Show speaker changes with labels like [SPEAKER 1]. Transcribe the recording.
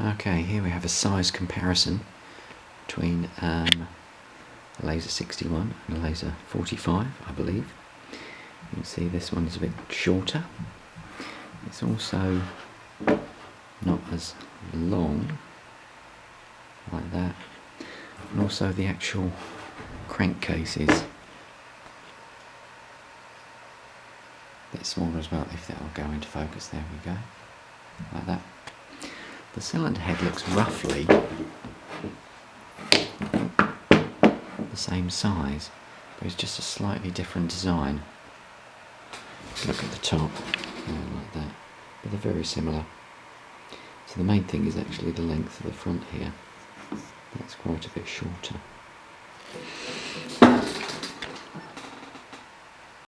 [SPEAKER 1] Okay, here we have a size comparison between a laser 61 and a laser 45, I believe. You can see this one is a bit shorter. It's also not as long, like that, and also the actual crankcase is a bit smaller as well, if that will go into focus. There we go, like that. The cylinder head looks roughly the same size, but it's just a slightly different design. Look at the top, like that, but they're very similar. So the main thing is actually the length of the front here. That's quite a bit shorter.